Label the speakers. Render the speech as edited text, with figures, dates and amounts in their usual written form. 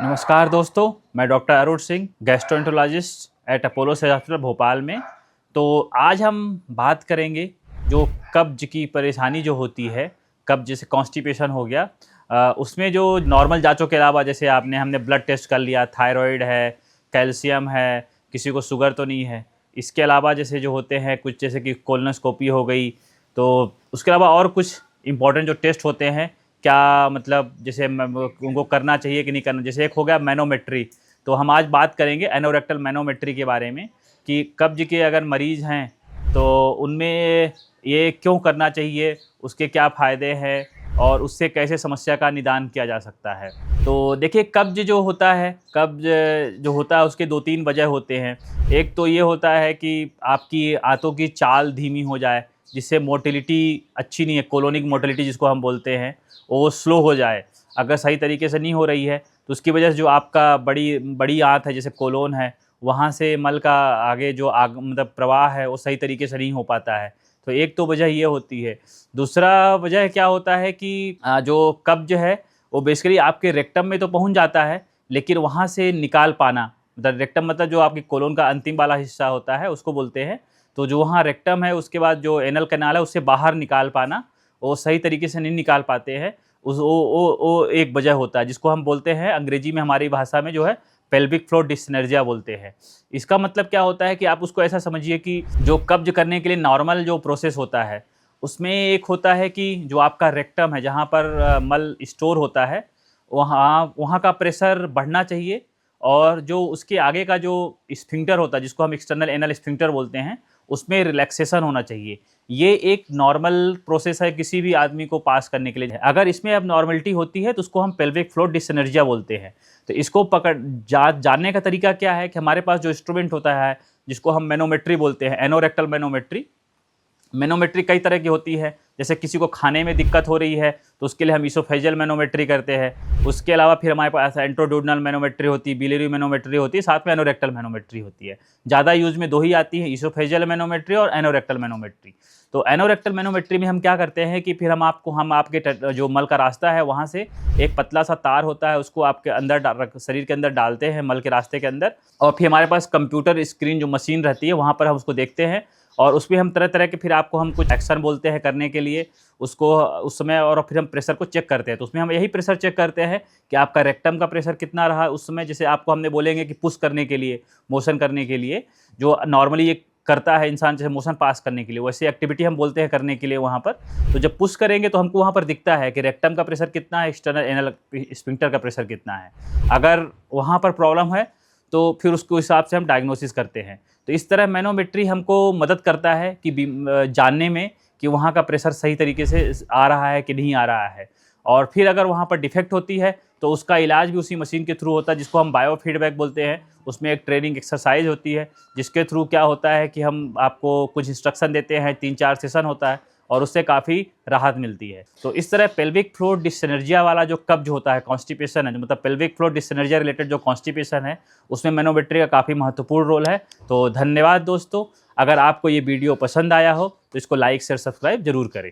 Speaker 1: नमस्कार दोस्तों, मैं doctor Arun Singh, gastroenterologist at Apollo civil hospital Bhopal में। तो आज हम बात करेंगे जो कब्ज की परेशानी जो होती है, कब्ज जैसे कॉन्स्टिपेशन हो गया, उसमें जो नॉर्मल जांचों के अलावा जैसे हमने ब्लड टेस्ट कर लिया, थायराइड है, कैल्शियम है, किसी को शुगर तो नहीं है। इसके अलावा जैसे जो होते हैं कुछ जैसे कि कोलोनोस्कोपी हो गई, तो उसके अलावा और कुछ इंपॉर्टेंट जो टेस्ट होते हैं क्या मतलब जैसे उनको करना चाहिए कि नहीं करना। जैसे एक हो गया मैनोमेट्री, तो हम आज बात करेंगे एनोरेक्टल मैनोमेट्री के बारे में कि कब्ज के अगर मरीज़ हैं तो उनमें ये क्यों करना चाहिए, उसके क्या फ़ायदे हैं और उससे कैसे समस्या का निदान किया जा सकता है। तो देखिए, कब्ज जो होता है, कब्ज जो होता है उसके 2-3 वजह होते हैं। एक तो ये होता है कि आपकी आंतों की चाल धीमी हो जाए, जिससे मोटिलिटी अच्छी नहीं है, कोलोनिक मोटिलिटी जिसको हम बोलते हैं, वो स्लो हो जाए। अगर सही तरीके से नहीं हो रही है तो उसकी वजह से जो आपका बड़ी बड़ी आंत है जैसे कोलोन है, वहाँ से मल का आगे जो मतलब प्रवाह है वो सही तरीके से नहीं हो पाता है। तो एक तो वजह ये होती है। दूसरा वजह क्या होता है कि जो कब्ज है वो बेसिकली आपके रेक्टम में तो पहुँच जाता है, लेकिन वहाँ से निकाल पाना, मतलब रेक्टम मतलब जो आपकी कोलोन का अंतिम वाला हिस्सा होता है उसको बोलते हैं। तो जो वहाँ रेक्टम है उसके बाद जो एनल कैनाल है उससे बाहर निकाल पाना, वो सही तरीके से नहीं निकाल पाते हैं। उस वो एक वजह होता है जिसको हम बोलते हैं अंग्रेजी में, हमारी भाषा में जो है पेल्विक फ्लोर डिस्सिनर्जिया बोलते हैं। इसका मतलब क्या होता है कि आप उसको ऐसा समझिए कि जो कब्ज करने के लिए नॉर्मल जो प्रोसेस होता है उसमें एक होता है कि जो आपका रेक्टम है जहाँ पर मल स्टोर होता है, वहाँ वहाँ का प्रेशर बढ़ना चाहिए। और जो उसके आगे का जो स्फिंक्टर होता है जिसको हम एक्सटर्नल एनल स्फिंक्टर बोलते हैं, उसमें रिलैक्सेशन होना चाहिए। ये एक नॉर्मल प्रोसेस है किसी भी आदमी को पास करने के लिए। अगर इसमें अब नॉर्मलिटी होती है तो उसको हम पेल्विक फ्लोर डिस्सिनर्जिया बोलते हैं। तो इसको जानने का तरीका क्या है कि हमारे पास जो इंस्ट्रूमेंट होता है जिसको हम मैनोमेट्री बोलते हैं, एनोरेक्टल मैनोमेट्री। मैनोमेट्री कई तरह की होती है। जैसे किसी को खाने में दिक्कत हो रही है तो उसके लिए हम इसोफेजियल मैनोमेट्री करते हैं। उसके अलावा फिर हमारे पास एंट्रोड्यूडनल मैनोमेट्री होती है, बिलियरी मैनोमेट्री होती है, साथ में एनोरेक्टल मैनोमेट्री होती है। ज़्यादा यूज में 2 ही आती है, इसोफेजियल मैनोमेट्री और एनोरेक्टल मैनोमेट्री। तो एनोरेक्टल मैनोमेट्री में हम क्या करते हैं कि फिर हम आपके जो मल का रास्ता है वहाँ से एक पतला सा तार होता है, उसको आपके अंदर शरीर के अंदर डालते हैं, मल के रास्ते के अंदर। और फिर हमारे पास कंप्यूटर स्क्रीन जो मशीन रहती है वहाँ पर हम उसको देखते हैं और उसमें हम तरह तरह के फिर आपको हम कुछ एक्शन बोलते हैं करने के लिए उसको उस समय। और फिर हम प्रेशर को चेक करते हैं, तो उसमें हम यही प्रेशर चेक करते हैं कि आपका रेक्टम का प्रेशर कितना रहा उस समय। जैसे आपको हमने बोलेंगे कि पुश करने के लिए, मोशन करने के लिए, जो नॉर्मली ये करता है इंसान जैसे मोशन पास करने के लिए, वैसी एक्टिविटी हम बोलते हैं करने के लिए वहाँ पर। तो जब पुश करेंगे तो हमको वहाँ पर दिखता है कि रेक्टम का प्रेशर कितना है, एक्सटर्नल एनल स्फिंक्टर का प्रेशर कितना है। अगर वहाँ पर प्रॉब्लम है तो फिर उसके हिसाब से हम डायग्नोसिस करते हैं। तो इस तरह मैनोमेट्री हमको मदद करता है कि जानने में कि वहाँ का प्रेशर सही तरीके से आ रहा है कि नहीं आ रहा है। और फिर अगर वहाँ पर डिफेक्ट होती है तो उसका इलाज भी उसी मशीन के थ्रू होता है जिसको हम बायो फीडबैक बोलते हैं। उसमें एक ट्रेनिंग एक्सरसाइज होती है जिसके थ्रू क्या होता है कि हम आपको कुछ इंस्ट्रक्शन देते हैं, 3-4 सेशन होता है और उससे काफ़ी राहत मिलती है। तो इस तरह पेल्विक फ्लोर डिस्सिनर्जिया वाला जो कब्ज होता है, कॉन्स्टिपेशन है, जो मतलब पेल्विक फ्लोर डिस्सिनर्जिया रिलेटेड जो कॉन्स्टिपेशन है, उसमें मैनोमेट्री का काफ़ी महत्वपूर्ण रोल है। तो धन्यवाद दोस्तों। अगर आपको ये वीडियो पसंद आया हो तो इसको लाइक शेयर सब्सक्राइब जरूर करें।